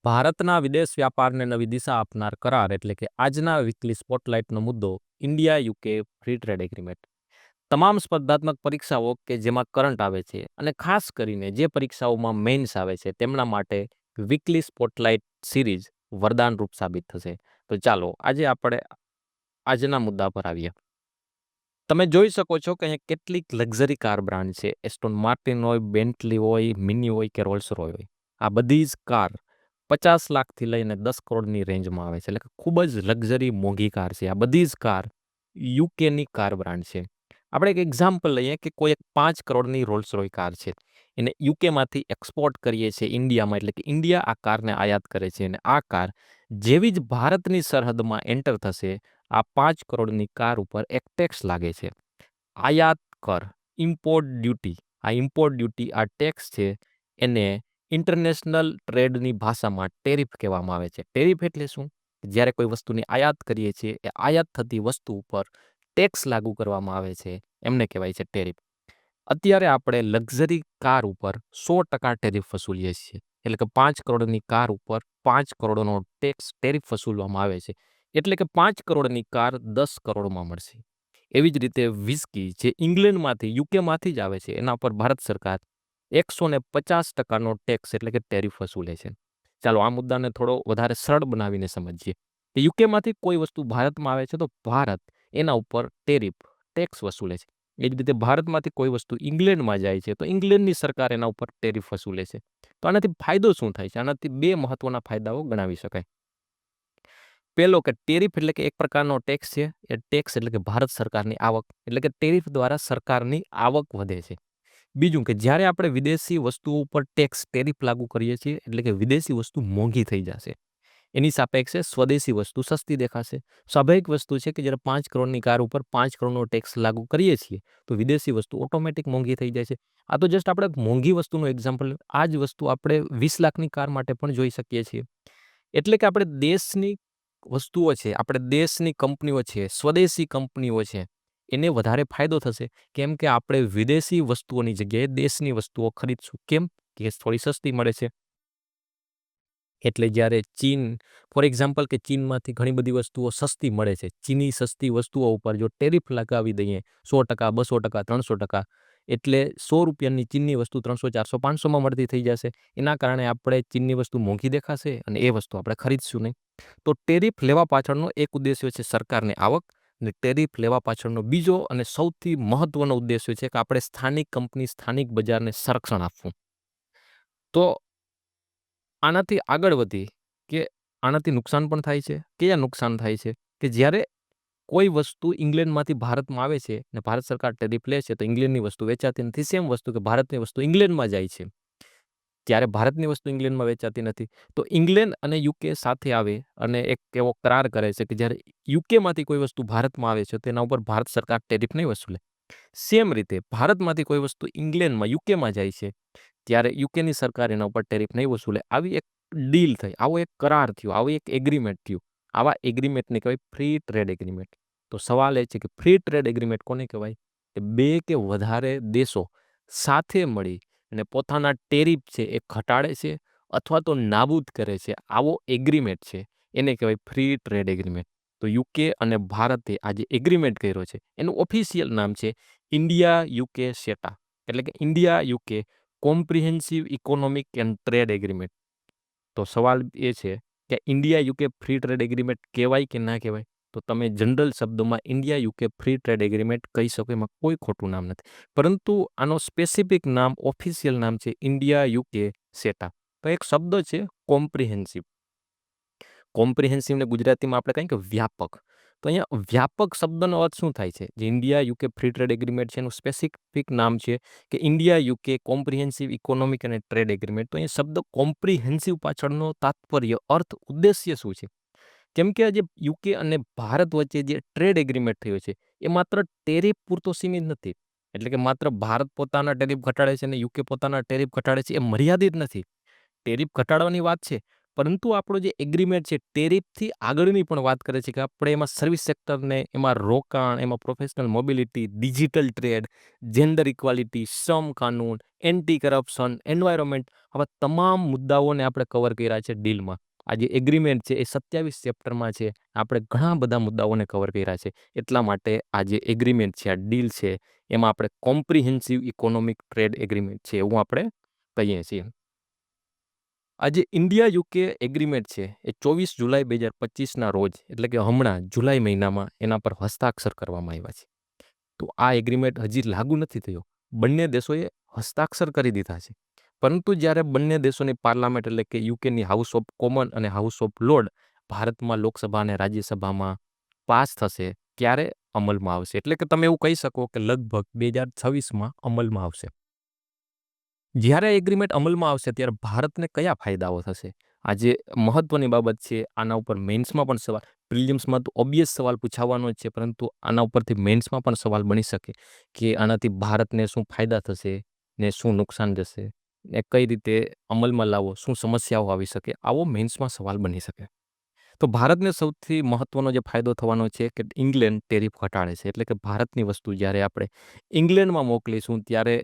ભારતના વિદેશ વ્યાપારને નવી દિશા આપનાર કરાર એટલે કે આજના વીકલી સ્પોટલાઇટનો મુદ્દો India UK free trade agreement. તમામ સ્પર્ધાત્મક પરીક્ષાઓ કે જેમાં કરંટ આવે છે અને ખાસ કરીને જે પરીક્ષાઓમાં મેઇન્સ આવે છે તેમના માટે વીકલી સ્પોટલાઇટ સિરીઝ વરદાનરૂપ સાબિત થશે. તો ચાલો આજે આપણે આજના મુદ્દા પર આવીએ. તમે જોઈ શકો છો કે અહીંયા કેટલીક લક્ઝરી કાર બ્રાન્ડ છે. એસ્ટોન માર્ટિન હોય, બેન્ટલી હોય, મિની હોય કે રોલ્સ રોય હોય. આ બધી જ કાર 50 લાખથી લઈને 10 કરોડની રેન્જમાં આવે છે. એટલે કે ખૂબ જ લક્ઝરી મોંઘી કાર છે. આ બધી જ કાર યુકેની કાર બ્રાન્ડ છે. આપણે એક એક્ઝામ્પલ લઈએ કે કોઈ એક 5 કરોડની રોલ્સ રોય કાર છે. એને યુકેમાંથી એક્સપોર્ટ કરીએ છીએ ઇન્ડિયામાં, એટલે કે ઇન્ડિયા આ કારને આયાત કરે છે અને આ કાર જેવી જ ભારતની સરહદમાં એન્ટર થશે, આ 5 કરોડની કાર ઉપર એક ટેક્સ લાગે છે. આયાત કર, ઇમ્પોર્ટ ડ્યુટી. આ ઇમ્પોર્ટ ડ્યુટી, આ ટેક્સ છે, એને ઇન્ટરનેશનલ ટ્રેડની ભાષામાં ટેરિફ કહેવામાં આવે છે. ટેરિફ એટલે શું? જ્યારે કોઈ વસ્તુની આયાત કરીએ છીએ, એ આયાત થતી વસ્તુ ઉપર ટેક્સ લાગુ કરવામાં આવે છે, એમને કહેવાય છે ટેરિફ. અત્યારે આપણે લક્ઝરી કાર ઉપર 100% ટેરિફ વસૂલીએ છીએ. એટલે કે 5 કરોડની કાર ઉપર 5 કરોડનો ટેરિફ વસૂલવામાં આવે છે. એટલે કે 5 કરોડની કાર 10 કરોડમાં મળશે. એવી જ રીતે વિસ્કી જે ઇંગ્લેન્ડમાંથી, યુકેમાંથી જ આવે છે, એના પર ભારત સરકાર 150% ટેક્સ એટલે કે ટેરિફ વસૂલે છે. ચાલો આ મુદ્દાને થોડો વધારે સરળ બનાવીને સમજીએ કે યુકેમાંથી કોઈ વસ્તુ ભારતમાં આવે છે તો ભારત એના ઉપર ટેક્સ વસૂલે છે. એ જ રીતે ભારતમાંથી કોઈ વસ્તુ ઇંગ્લેન્ડમાં જાય છે તો ઇંગ્લેન્ડની સરકાર એના ઉપર ટેરિફ વસૂલે છે. તો આનાથી ફાયદો શું થાય છે? આનાથી બે મહત્વના ફાયદાઓ ગણાવી શકાય. પહેલો કે ટેરિફ એટલે કે એક પ્રકારનો ટેક્સ છે. એ ટેક્સ એટલે કે ભારત સરકારની આવક, એટલે કે ટેરિફ દ્વારા સરકારની આવક વધે છે. બીજું કે જ્યારે આપણે વિદેશી વસ્તુઓ ઉપર ટેરિફ લાગુ કરીએ છીએ, એટલે કે વિદેશી વસ્તુ મોંઘી થઈ જશે. એની સાપેક્ષે સ્વદેશી વસ્તુ સસ્તી દેખાશે. સ્વાભાવિક વસ્તુ છે કે જ્યારે 5 કરોડની કાર ઉપર 5 કરોડનો ટેક્સ લાગુ કરીએ છીએ તો વિદેશી વસ્તુ ઓટોમેટિક મોંઘી થઈ જાય છે. આ તો જસ્ટ આપણે મોંઘી વસ્તુનું એક્ઝામ્પલ. આ જ વસ્તુ આપણે 20 લાખની કાર માટે પણ જોઈ શકીએ છીએ. એટલે કે આપણે દેશની વસ્તુઓ છે, આપણે દેશની કંપનીઓ છે, સ્વદેશી કંપનીઓ છે, એને વધારે ફાયદો થશે. કેમ કે આપણે વિદેશી વસ્તુઓની જગ્યાએ દેશની વસ્તુઓ ખરીદશું. કેમ? કે થોડી સસ્તી મળે છે. એટલે જ્યારે ચીન, ફોર એક્ઝામ્પલ, કે ચીનમાંથી ઘણી બધી વસ્તુઓ સસ્તી મળે છે, ચીની સસ્તી વસ્તુઓ ઉપર જો ટેરિફ લગાવી દઈએ 100%, 200%, 300%, એટલે 100 રૂપિયાની ચીનની વસ્તુ 300, 400, 500માં મળતી થઈ જશે. એના કારણે આપણે ચીનની વસ્તુ મોંઘી દેખાશે અને એ વસ્તુ આપણે ખરીદશું નહીં. તો ટેરિફ લેવા પાછળનો એક ઉદ્દેશ્ય છે સરકારની આવક, અને ટેરિફ લેવા પાછળનો બીજો અને સૌથી મહત્વનો ઉદ્દેશ્ય છે કે આપણે સ્થાનિક કંપની, સ્થાનિક બજારને સંરક્ષણ આપવું. તો આનાથી આગળ વધી કે આનાથી નુકસાન પણ થાય છે. કયા નુકસાન થાય છે? કે જ્યારે કોઈ વસ્તુ ઇંગ્લેન્ડમાંથી ભારતમાં આવે છે અને ભારત સરકાર ટેરિફ લે છે તો ઇંગ્લેન્ડની વસ્તુ વેચાતી નથી. સેમ વસ્તુ કે ભારતની વસ્તુ ઇંગ્લેન્ડમાં જાય છે, ત્યારે ભારતની વસ્તુ ઇંગ્લેન્ડમાં વેચાતી નથી. તો ઇંગ્લેન્ડ અને યુકે સાથે આવે અને એક એવો કરાર કરે છે કે જ્યારે યુકેમાંથી કોઈ વસ્તુ ભારતમાં આવે છે તેના ઉપર ભારત સરકાર ટેરિફ નહીં વસૂલે. સેમ રીતે ભારતમાંથી કોઈ વસ્તુ ઇંગ્લેન્ડમાં, યુકેમાં જાય છે ત્યારે યુકેની સરકાર એના ઉપર ટેરિફ નહીં વસૂલે. આવી એક ડીલ થઈ, આવો એક કરાર થયો, આવું એક એગ્રીમેન્ટ થયું. આવા એગ્રીમેન્ટને કહેવાય ફ્રી ટ્રેડ એગ્રીમેન્ટ. તો સવાલ એ છે કે ફ્રી ટ્રેડ એગ્રીમેન્ટ કોને કહેવાય? કે બે કે વધારે દેશો સાથે મળી અને પોતાના ટેરિફ છે એ ઘટાડે છે અથવા તો નાબૂદ કરે છે. આવો એગ્રીમેન્ટ છે એને કહેવાય ફ્રી ટ્રેડ એગ્રીમેન્ટ. તો યુકે અને ભારતે આ જે એગ્રીમેન્ટ કર્યો છે એનું ઓફિશિયલ નામ છે ઇન્ડિયા યુકે સેટા, એટલે કે India UK comprehensive economic and trade agreement. તો સવાલ એ છે કે India UK free trade agreement કહેવાય કે ના કહેવાય? તો તમે જનરલ શબ્દોમાં India UK free trade agreement કહી શકો, એમાં કોઈ ખોટું નામ નથી. પરંતુ આનો સ્પેસિફિક નામ, ઓફિશિયલ નામ છે ઇન્ડિયા યુકે સેટા. તો એક શબ્દ છે કોમ્પ્રિહેન્સિવ. કોમ્પ્રિહેન્સિવને ગુજરાતીમાં આપણે કહીએ કે વ્યાપક. તો અહીંયા વ્યાપક શબ્દનો અર્થ શું થાય છે? જે India UK free trade agreement છે એનું સ્પેસિફિક નામ છે કે ઇન્ડિયા યુકે કોમ્પ્રિહેન્સિવ ઇકોનોમિક અને ટ્રેડ એગ્રીમેન્ટ. તો અહીંયા શબ્દ કોમ્પ્રિહેન્સિવ પાછળનો તાત્પર્ય, અર્થ, ઉદ્દેશ્ય શું છે? કેમ કે આજે યુકે અને ભારત વચ્ચે જે ટ્રેડ એગ્રીમેન્ટ થયો છે એ માત્ર ટેરિફ પૂરતો સીમિત નથી. એટલે કે માત્ર ભારત પોતાના ટેરિફ ઘટાડે છે અને યુકે પોતાના ટેરિફ ઘટાડે છે એ મર્યાદિત નથી. ટેરિફ ઘટાડવાની વાત છે, પરંતુ આપણો જે એગ્રીમેન્ટ છે ટેરિફથી આગળની પણ વાત કરે છે કે આપણે એમાં સર્વિસ સેક્ટરને, એમાં રોકાણ, એમાં professional mobility, digital trade, gender equality, શ્રમ કાનૂન, એન્ટી કરપ્શન, એન્વાયરમેન્ટ, આવા તમામ મુદ્દાઓને આપણે કવર કર્યા છે ડીલમાં. આ જે એગ્રીમેન્ટ છે એ 27 ચેપ્ટરમાં છે. આપણે ઘણા બધા મુદ્દાઓને કવર કર્યા છે. એટલા માટે આ જે એગ્રીમેન્ટ છે, આ ડીલ છે, એમાં આપણે કોમ્પ્રિહેન્સિવ ઇકોનોમિક ટ્રેડ એગ્રીમેન્ટ છે એવું આપણે કહીએ છીએ. આ જે ઇન્ડિયા યુકે એગ્રીમેન્ટ છે એ 24 જુલાઈ 2025ના રોજ, એટલે કે હમણાં જુલાઈ મહિનામાં એના પર હસ્તાક્ષર કરવામાં આવ્યા છે. તો આ એગ્રીમેન્ટ હજી લાગુ નથી થયો. બંને દેશોએ હસ્તાક્ષર કરી દીધા છે. પરંતુ જ્યારે બંને દેશોની પાર્લામેન્ટ એટલે કે યુકેની હાઉસ ઓફ કોમન અને હાઉસ ઓફ લોર્ડ ભારતમાં લોકસભા અને રાજ્યસભામાં પાસ થશે ત્યારે અમલમાં આવશે. એટલે કે તમે એવું કહી શકો કે લગભગ 2026માં અમલમાં આવશે. જ્યારે એગ્રીમેન્ટ અમલમાં આવશે ત્યારે ભારતને કયા ફાયદાઓ થશે? આ જે મહત્વની બાબત છે, આના ઉપર મેન્સમાં પણ સવાલ, પ્રિલિમ્સમાં તો ઓબ્વિયસ સવાલ પૂછાવાનો જ છે, પરંતુ આના ઉપરથી મેન્સમાં પણ સવાલ બની શકે કે આનાથી ભારતને શું ફાયદા થશે ને શું નુકસાન જશે ને કઈ રીતે અમલમાં લાવવો, શું સમસ્યાઓ આવી શકે, આવો મેન્સમાં સવાલ બની શકે. તો ભારતને સૌથી મહત્વનો જે ફાયદો થવાનો છે કે ઇંગ્લેન્ડ ટેરિફ ઘટાડે છે. એટલે કે ભારતની વસ્તુ જ્યારે આપણે ઇંગ્લેન્ડમાં મોકલીશું ત્યારે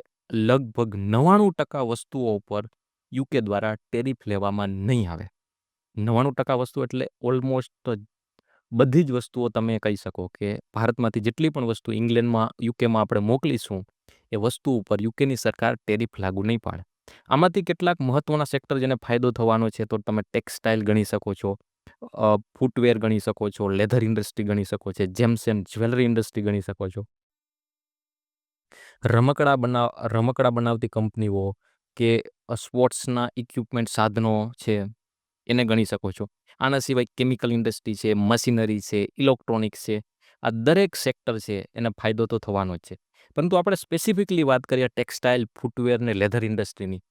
લગભગ 99% વસ્તુઓ ઉપર યુકે દ્વારા ટેરિફ લેવામાં નહીં આવે. 99% વસ્તુ એટલે ઓલમોસ્ટ બધી જ વસ્તુઓ તમે કહી શકો કે ભારતમાંથી જેટલી પણ વસ્તુ ઇંગ્લેન્ડમાં, યુકેમાં આપણે મોકલીશું એ વસ્તુ ઉપર યુકેની સરકાર ટેરિફ લાગુ નહીં પાડે. આમાંથી કેટલાક મહત્વના સેક્ટર જેને ફાયદો થવાનો છે તો તમે ટેક્સટાઇલ ગણી શકો છો, ફૂટવેર ગણી શકો છો, લેધર ઇન્ડસ્ટ્રી ગણી શકો છો, જેમ્સ એન્ડ જ્વેલરી ઇન્ડસ્ટ્રી ગણી શકો છો, રમકડા બનાવતી કંપનીઓ કે સ્પોર્ટ્સના ઇક્વિપમેન્ટ સાધનો છે એને ગણી શકો છો. આના સિવાય કેમિકલ ઇન્ડસ્ટ્રી છે, મશીનરી છે, ઇલેક્ટ્રોનિક્સ છે, આ દરેક સેક્ટર છે એને ફાયદો તો થવાનો જ છે. પરંતુ આપણે સ્પેસિફિકલી વાત કરીએ ટેક્સટાઇલ, ફૂટવેર ને લેધર ઇન્ડસ્ટ્રીની,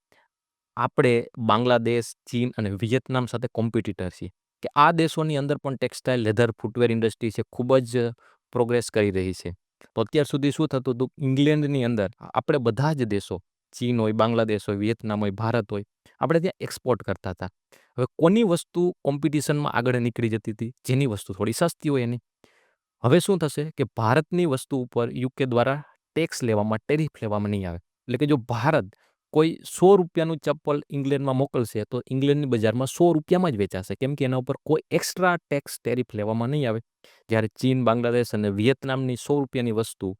આપણે બાંગ્લાદેશ, ચીન અને વિયેતનામ સાથે કોમ્પિટિટર છીએ કે આ દેશોની અંદર પણ ટેક્સટાઇલ, લેધર, ફૂટવેર ઇન્ડસ્ટ્રી છે ખૂબ જ પ્રોગ્રેસ કરી રહી છે. તો અત્યાર સુધી શું થતું હતું, ઇંગ્લેન્ડની અંદર આપણે બધા જ દેશો, ચીન હોય, બાંગ્લાદેશ હોય, વિયેતનામ હોય, ભારત હોય, આપણે ત્યાં એક્સપોર્ટ કરતા હતા. હવે કોની વસ્તુ કોમ્પિટિશનમાં આગળ નીકળી જતી હતી? જેની વસ્તુ થોડી સસ્તી હોય એની. હવે શું થશે કે ભારતની વસ્તુ ઉપર યુકે દ્વારા ટેક્સ લેવામાં, ટેરિફ લેવામાં નહીં આવે. એટલે કે જો ભારત કોઈ 100 રૂપિયાનું ચપ્પલ ઇંગ્લેન્ડમાં મોકલશે તો ઇંગ્લેન્ડની બજારમાં 100 રૂપિયામાં જ વેચાશે, કેમ કે એના ઉપર કોઈ એક્સ્ટ્રા ટેક્સ, ટેરિફ લેવામાં નહીં આવે. જ્યારે ચીન, બાંગ્લાદેશ અને વિયેતનામની 100 રૂપિયાની વસ્તુ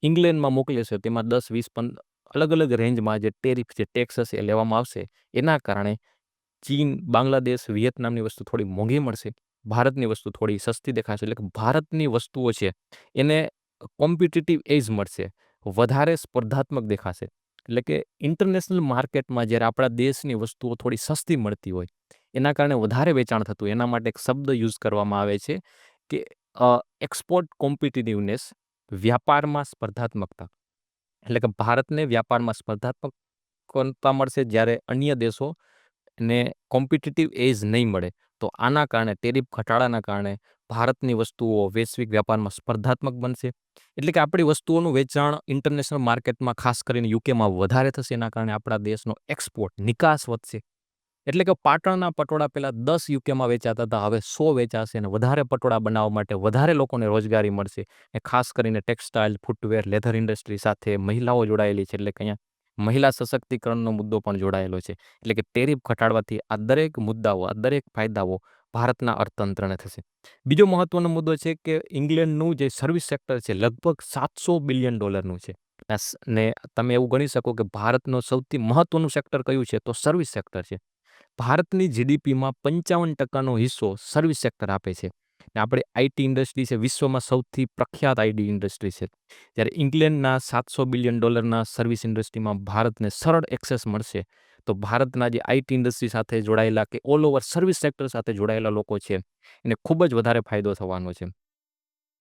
ઇંગ્લેન્ડમાં મોકલે છે તેમાં 10, 20, 15 અલગ-અલગ રેન્જમાં જે ટેરિફ, જે ટેક્સ હશે એ લેવામાં આવશે. એના કારણે ચીન, બાંગ્લાદેશ, વિયેતનામની વસ્તુ થોડી મોંઘી મળશે, ભારતની વસ્તુ થોડી સસ્તી દેખાશે. એટલે કે ભારતની વસ્તુઓ છે એને કોમ્પિટિટિવ એજ મળશે, વધારે સ્પર્ધાત્મક દેખાશે. એટલે કે ઇન્ટરનેશનલ માર્કેટમાં જ્યારે આપણા દેશની વસ્તુઓ થોડી સસ્તી મળતી હોય એના કારણે વધારે વેચાણ થતું. એના માટે એક શબ્દ યુઝ કરવામાં આવે છે કે એક્સપોર્ટ કોમ્પિટિટિવનેસ, વ્યાપારમાં સ્પર્ધાત્મકતા. એટલે કે ભારતને વ્યાપારમાં સ્પર્ધાત્મકતા મળશે જ્યારે અન્ય દેશો ને કોમ્પિટિટિવ એજ નહીં મળે. તો આના કારણે, ટેરિફ ઘટાડાના કારણે ભારતની વસ્તુઓ વૈશ્વિક વ્યાપારમાં સ્પર્ધાત્મક બનશે. એટલે કે આપણી વસ્તુઓનું વેચાણ ઇન્ટરનેશનલ માર્કેટમાં, ખાસ કરીને યુકેમાં વધારે થશે. એના કારણે આપણા દેશનો એક્સપોર્ટ, નિકાસ વધશે. એટલે કે પાટણના પટોળા પહેલાં 10 યુકેમાં વેચાતા હતા, હવે 100 વેચાશે અને વધારે પટોળા બનાવવા માટે વધારે લોકોને રોજગારી મળશે. એ ખાસ કરીને ટેક્સટાઇલ, ફૂટવેર, લેધર ઇન્ડસ્ટ્રી સાથે મહિલાઓ જોડાયેલી છે. એટલે કે અહીંયા મહિલા સશક્તિકરણનો મુદ્દો પણ જોડાયેલો છે. એટલે કે ટેરિફ ઘટાડવાથી આ દરેક મુદ્દાઓ, આ દરેક ફાયદાઓ ભારતના અર્થતંત્રને થશે. બીજો મહત્વનો મુદ્દો છે કે ઇંગ્લેન્ડનું જે સર્વિસ સેક્ટર છે લગભગ $700 બિલિયન છે. ને તમે એવું ગણી શકો કે ભારતનું સૌથી મહત્વનું સેક્ટર કયું છે તો સર્વિસ સેક્ટર છે. ભારતની જીડીપીમાં 55%નો હિસ્સો સર્વિસ સેક્ટર આપે છે. ને આપણે આઈટી ઇન્ડસ્ટ્રી છે, વિશ્વમાં સૌથી પ્રખ્યાત આઈટી ઇન્ડસ્ટ્રી છે. જ્યારે ઇંગ્લેન્ડના $700 બિલિયન સર્વિસ ઇન્ડસ્ટ્રીમાં ભારતને સરળ એક્સેસ મળશે, તો ભારતના જે આઈટી ઇન્ડસ્ટ્રી સાથે જોડાયેલા કે ઓલ ઓવર સર્વિસ સેક્ટર સાથે જોડાયેલા લોકો છે એને ખૂબ જ વધારે ફાયદો થવાનો છે.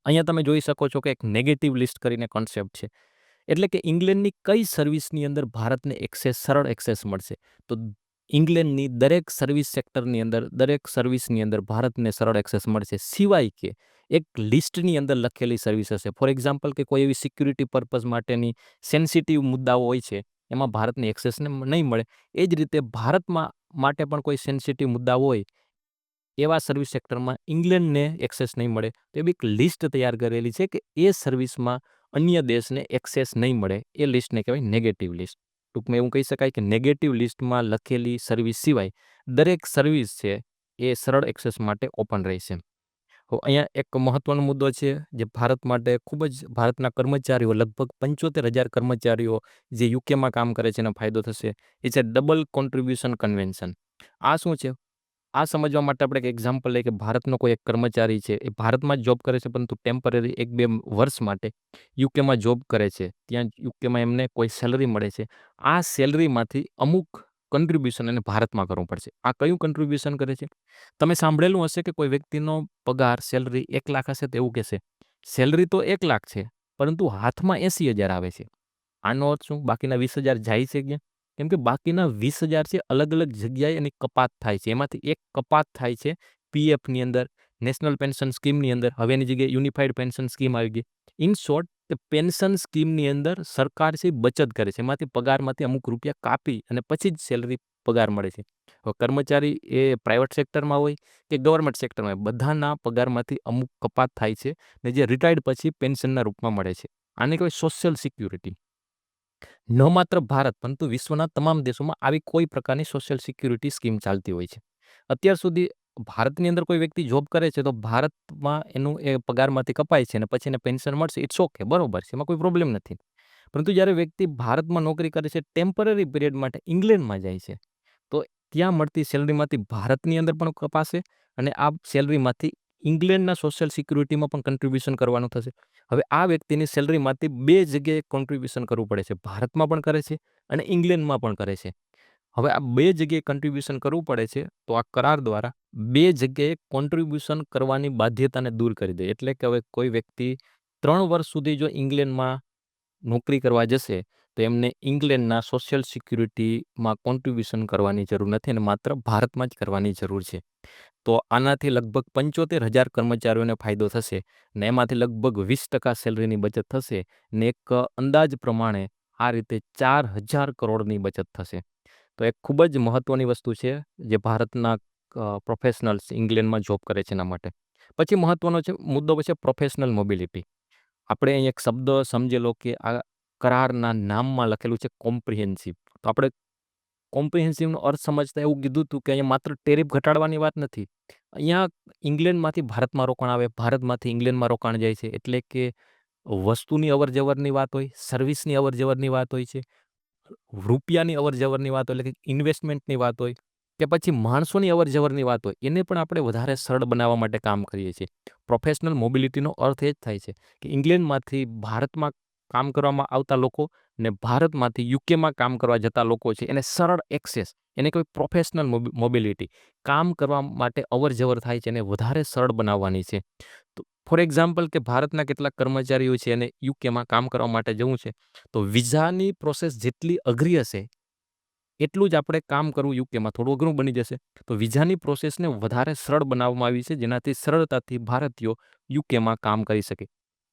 અહીંયા તમે જોઈ શકો છો કે એક નેગેટિવ લિસ્ટ કરીને કોન્સેપ્ટ છે. એટલે કે ઇંગ્લેન્ડની કઈ સર્વિસની અંદર ભારતને સરળ એક્સેસ મળશે? તો ઇંગ્લેન્ડની દરેક સર્વિસ સેક્ટરની અંદર, દરેક સર્વિસની અંદર ભારતને સરળ એક્સેસ મળશે, સિવાય કે એક લિસ્ટની અંદર લખેલી સર્વિસ હશે. ફોર એક્ઝામ્પલ કે કોઈ એવી સિક્યુરિટી પર્પઝ માટેની સેન્સિટિવ મુદ્દાઓ હોય છે એમાં ભારતની એક્સેસને નહીં મળે. એ જ રીતે ભારતમાં માટે પણ કોઈ સેન્સિટિવ મુદ્દા હોય એવા સર્વિસ સેક્ટરમાં ઇંગ્લેન્ડને એક્સેસ નહીં મળે. તો એવી એક લિસ્ટ તૈયાર કરેલી છે કે એ સર્વિસમાં અન્ય દેશને એક્સેસ નહીં મળે. એ લિસ્ટને કહેવાય નેગેટિવ લિસ્ટ. ટૂંકમાં એવું કહી શકાય કે નેગેટિવ લિસ્ટમાં લખેલી સર્વિસ સિવાય દરેક સર્વિસ છે એ સરળ એક્સેસ માટે ઓપન રહેશે. તો અહીંયા એક મહત્વનો મુદ્દો છે જે ભારત માટે ખૂબ જ ભારતના કર્મચારીઓ લગભગ 75,000 કર્મચારીઓ જે યુકેમાં કામ કરે છે એનો ફાયદો થશે. એ છે ડબલ કોન્ટ્રીબ્યુશન કન્વેન્શન. આ શું છે? આ સમજવા માટે આપણે એક એક્ઝામ્પલ લઈએ કે ભારતનો કોઈ એક કર્મચારી છે એ ભારતમાં જ જોબ કરે છે પરંતુ ટેમ્પરરી 1-2 વર્ષ માટે યુકેમાં જોબ કરે છે. ત્યાં યુકેમાં એમને કોઈ સેલરી મળે છે. આ સેલરીમાંથી અમુક કન્ટ્રીબ્યુશન એને ભારતમાં કરવું પડશે. આ કયું કન્ટ્રીબ્યુશન કરે છે? તમે સાંભળેલું હશે કે કોઈ વ્યક્તિનો પગાર સેલરી 1 લાખ હશે તો એવું કહેશે સેલરી તો 1 લાખ છે પરંતુ હાથમાં 80,000 આવે છે. આનો અર્થ શું? બાકીના 20,000 જાય છે ક્યાં? કેમ કે બાકીના 20,000 છે અલગ અલગ જગ્યાએ એની કપાત થાય છે. એમાંથી એક કપાત થાય છે પીએફની અંદર, નેશનલ પેન્શન સ્કીમની અંદર. હવે એની જગ્યાએ યુનિફાઈડ પેન્શન સ્કીમ આવી ગઈ. ઇન શોર્ટ કે પેન્શન સ્કીમની અંદર સરકાર છે બચત કરે છે. એમાંથી પગારમાંથી અમુક રૂપિયા કાપી અને પછી જ સેલરી પગાર મળે છે. હવે કર્મચારી એ પ્રાઇવેટ સેક્ટરમાં હોય કે ગવર્મેન્ટ સેક્ટરમાં હોય, બધાના પગારમાંથી અમુક કપાત થાય છે ને જે રિટાયર્ડ પછી પેન્શનના રૂપમાં મળે છે. આને કહેવાય સોશિયલ સિક્યુરિટી. ન માત્ર ભારત પરંતુ વિશ્વના તમામ દેશોમાં આવી કોઈ પ્રકારની સોશિયલ સિક્યુરિટી સ્કીમ ચાલતી હોય છે. અત્યાર સુધી ભારતની અંદર કોઈ વ્યક્તિ જોબ કરે છે તો ભારતમાં એનું એ પગારમાંથી કપાય છે અને પછી એને પેન્શન મળશે. ઇટ્સ ઓકે, બરોબર છે, એમાં કોઈ પ્રોબ્લેમ નથી. પરંતુ જ્યારે વ્યક્તિ ભારતમાં નોકરી કરે છે ટેમ્પરરી પિરિયડ માટે ઇંગ્લેન્ડમાં જાય છે તો ત્યાં મળતી સેલરીમાંથી ભારતની અંદર પણ કપાશે અને આ સેલરીમાંથી ઇંગ્લેન્ડના સોશિયલ સિક્યુરિટીમાં પણ કન્ટ્રીબ્યુશન કરવાનું થશે. હવે આ વ્યક્તિની સેલરીમાંથી 2 જગ્યાએ કોન્ટ્રીબ્યુશન કરવું પડે છે. ભારતમાં પણ કરે છે અને ઇંગ્લેન્ડમાં પણ કરે છે. હવે આ 2 જગ્યાએ કન્ટ્રીબ્યુશન કરવું પડે છે તો આ કરાર દ્વારા 2 જગ્યાએ કોન્ટ્રીબ્યુશન કરવાની બાધ્યતાને દૂર કરી દે. એટલે કે હવે કોઈ વ્યક્તિ 3 વર્ષ સુધી જો ઇંગ્લેન્ડમાં નોકરી કરવા જશે તો એમને ઇંગ્લેન્ડના સોશિયલ સિક્યુરિટીમાં કોન્ટ્રીબ્યુશન કરવાની જરૂર નથી અને માત્ર ભારતમાં જ કરવાની જરૂર છે. તો આનાથી લગભગ 75,000 કર્મચારીઓને ફાયદો થશે ને એમાંથી લગભગ 20% સેલરીની બચત થશે ને એક અંદાજ પ્રમાણે આ રીતે 4,000 કરોડની બચત થશે. તો એક ખૂબ જ મહત્વની વસ્તુ છે જે ભારતના પ્રોફેશનલ્સ ઇંગ્લેન્ડમાં જોબ કરે છે એના માટે. પછી મહત્વનો છે મુદ્દો છે પ્રોફેશનલ મોબિલિટી. આપણે અહીં એક શબ્દ સમજેલો કે આ કરારના નામમાં લખેલું છે કોમ્પ્રિહેન્સિવ. તો આપણે કોમ્પ્રિહેન્સિવનો અર્થ સમજતા એવું કીધું હતું કે અહીંયા માત્ર ટેરિફ ઘટાડવાની વાત નથી. અહીંયા ઇંગ્લેન્ડમાંથી ભારતમાં રોકાણ આવે, ભારતમાંથી ઇંગ્લેન્ડમાં રોકાણ જાય છે. એટલે કે વસ્તુની અવર-જવરની વાત હોય, સર્વિસની અવર-જવરની વાત હોય છે, રૂપિયાની અવર-જવરની વાત હોય એટલે કે ઇન્વેસ્ટમેન્ટની વાત હોય કે પછી માણસોની અવર-જવરની વાત હોય, એને પણ આપણે વધારે સરળ બનાવવા માટે કામ કરીએ છીએ. પ્રોફેશનલ મોબિલિટીનો અર્થ એ જ થાય છે કે ઇંગ્લેન્ડમાંથી ભારતમાં કામ કરવામાં આવતા લોકો ને ભારતમાંથી યુકેમાં કામ કરવા જતા લોકો છે એને સરળ એક્સેસ, એને કોઈ પ્રોફેશનલ મોબિલિટી, કામ કરવા માટે અવર-જવર થાય છે એને વધારે સરળ બનાવવાની છે. તો ફોર એક્ઝામ્પલ કે ભારતના કેટલાક કર્મચારીઓ છે અને યુકેમાં કામ કરવા માટે જવું છે તો વિઝાની પ્રોસેસ જેટલી અઘરી હશે એટલું જ આપણે કામ કરવું યુકેમાં થોડું અઘરું બની જશે. તો વિઝાની પ્રોસેસને વધારે સરળ બનાવવામાં આવી છે જેનાથી સરળતાથી ભારતીયો યુકેમાં કામ કરી શકે.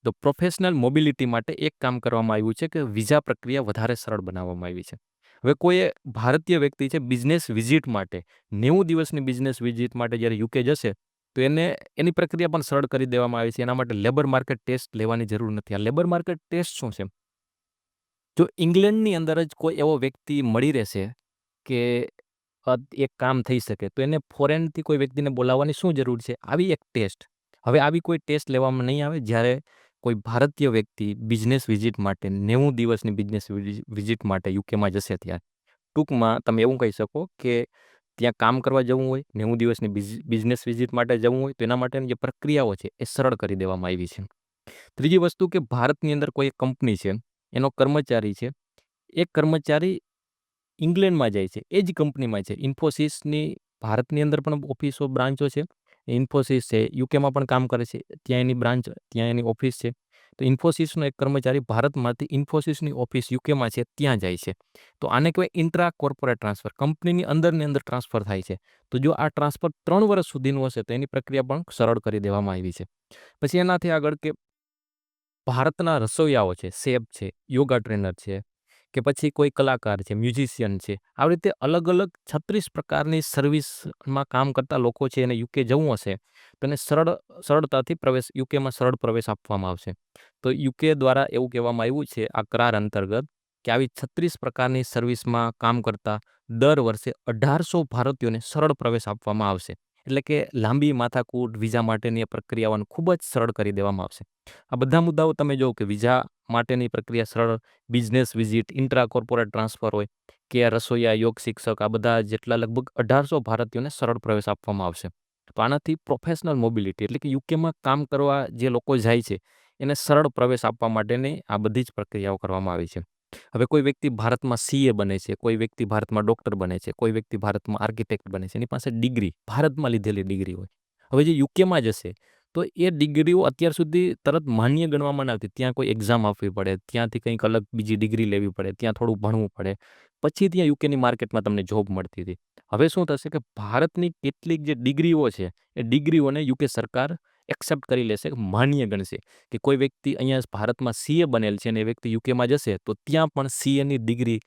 તો પ્રોફેશનલ મોબિલિટી માટે એક કામ કરવામાં આવ્યું છે કે વિઝા પ્રક્રિયા વધારે સરળ બનાવવામાં આવી છે. હવે કોઈ ભારતીય વ્યક્તિ છે બિઝનેસ વિઝિટ માટે 90 દિવસની બિઝનેસ વિઝિટ માટે જ્યારે યુકે જશે તો એને એની પ્રક્રિયા પણ સરળ કરી દેવામાં આવી છે. એના માટે લેબર માર્કેટ ટેસ્ટ લેવાની જરૂર નથી. આ લેબર માર્કેટ ટેસ્ટ શું છે? જો ઇંગ્લેન્ડની અંદર જ કોઈ એવો વ્યક્તિ મળી રહેશે કે એક કામ થઈ શકે તો એને ફોરેનથી કોઈ વ્યક્તિને બોલાવવાની શું જરૂર છે? આવી એક ટેસ્ટ. હવે આવી કોઈ ટેસ્ટ લેવામાં નહીં આવે જ્યારે કોઈ ભારતીય વ્યક્તિ બિઝનેસ વિઝિટ માટે 90 દિવસની બિઝનેસ વિઝિટ માટે યુકેમાં જશે ત્યારે. ટૂંકમાં તમે એવું કહી શકો કે ત્યાં કામ કરવા જવું હોય, 90 દિવસની બિઝનેસ વિઝિટ માટે જવું હોય તો એના માટેની જે પ્રક્રિયાઓ છે એ સરળ કરી દેવામાં આવી છે. ત્રીજી વસ્તુ કે ભારતની અંદર કોઈ એક કંપની છે, એનો કર્મચારી છે, એ કર્મચારી ઇંગ્લેન્ડમાં જાય છે, એ જ કંપનીમાં છે. ઇન્ફોસિસની ભારતની અંદર પણ ઓફિસો, બ્રાન્ચો છે. ઇન્ફોસિસ છે, યુકેમાં પણ કામ કરે છે. ત્યાં એની બ્રાન્ચ, ત્યાં એની ઓફિસ છે. તો ઇન્ફોસિસનો એક કર્મચારી ભારતમાંથી ઇન્ફોસિસની ઓફિસ યુકેમાં છે ત્યાં જાય છે. તો આને કહેવાય ઇન્ટ્રા કોર્પોરેટ ટ્રાન્સફર. કંપનીની અંદરની અંદર ટ્રાન્સફર થાય છે. તો જો આ ટ્રાન્સફર 3 વર્ષ સુધીનું હશે તો એની પ્રક્રિયા પણ સરળ કરી દેવામાં આવી છે. પછી એનાથી આગળ કે ભારતના રસોઈયાઓ છે, શેફ છે, યોગા ટ્રેનર છે, કે પછી કોઈ કલાકાર છે, મ્યુઝિશિયન છે. આવી રીતે અલગ-અલગ 36 પ્રકારની સર્વિસમાં કામ કરતા લોકો છે, એને યુકે જવું હશે, તો એને સરળતાથી યુકેમાં સરળ પ્રવેશ આપવામાં આવશે. તો યુકે દ્વારા એવું કહેવામાં આવ્યું છે આ કરાર અંતર્ગત કે આવી 36 પ્રકારની સર્વિસમાં કામ કરતા દર વર્ષે 1800 ભારતીયોને સરળ પ્રવેશ આપવામાં આવશે. એટલે કે લાંબી માથાકૂટ વિઝા માટેની પ્રક્રિયાઓને ખૂબ જ સરળ કરી દેવામાં આવશે. આ બધા મુદ્દાઓ તમે જો કે વિઝા માટેની પ્રક્રિયા સરળ, business visit, intra corporate transfer હોય કે રસોઈયા, યોગ શિક્ષક, આ બધા જેટલા લગભગ 1800 ભારતીયોને સરળ પ્રવેશ આપવામાં આવશે. તો આનાથી પ્રોફેશનલ મોબિલિટી એટલે કે યુકેમાં કામ કરવા જે લોકો જાય છે એને સરળ પ્રવેશ આપવા માટેની આ બધી જ પ્રક્રિયાઓ કરવામાં આવી છે. હવે કોઈ વ્યક્તિ ભારતમાં સીએ બને છે, કોઈ વ્યક્તિ ભારતમાં ડોક્ટર બને છે, કોઈ વ્યક્તિ ભારતમાં આર્કિટેક્ટ બને છે, એની પાસે ડિગ્રી, ભારતમાં લીધેલી ડિગ્રી હોય. હવે જે યુકેમાં જશે તો એ ડિગ્રીઓ અત્યાર સુધી તરત માન્ય ગણવામાં ન આવતી. ત્યાં કોઈ એક્ઝામ આપવી પડે, ત્યાંથી કંઈક અલગ બીજી ડિગ્રી લેવી પડે, ત્યાં થોડું ભણવું પડે. પછી ત્યાં યુકેની માર્કેટમાં તમને જોબ મળતી હતી. હવે શું થશે કે ભારતની કેટલીક જે ડિગ્રીઓ છે એ ડિગ્રીઓને યુકે સરકાર એક્સેપ્ટ કરી લેશે, માન્ય ગણશે કે કોઈ વ્યક્તિ અહીંયા ભારતમાં સીએ બનેલ છે અને એ વ્યક્તિ યુકેમાં જશે તો ત્યાં પણ સીએની ડિગ્રી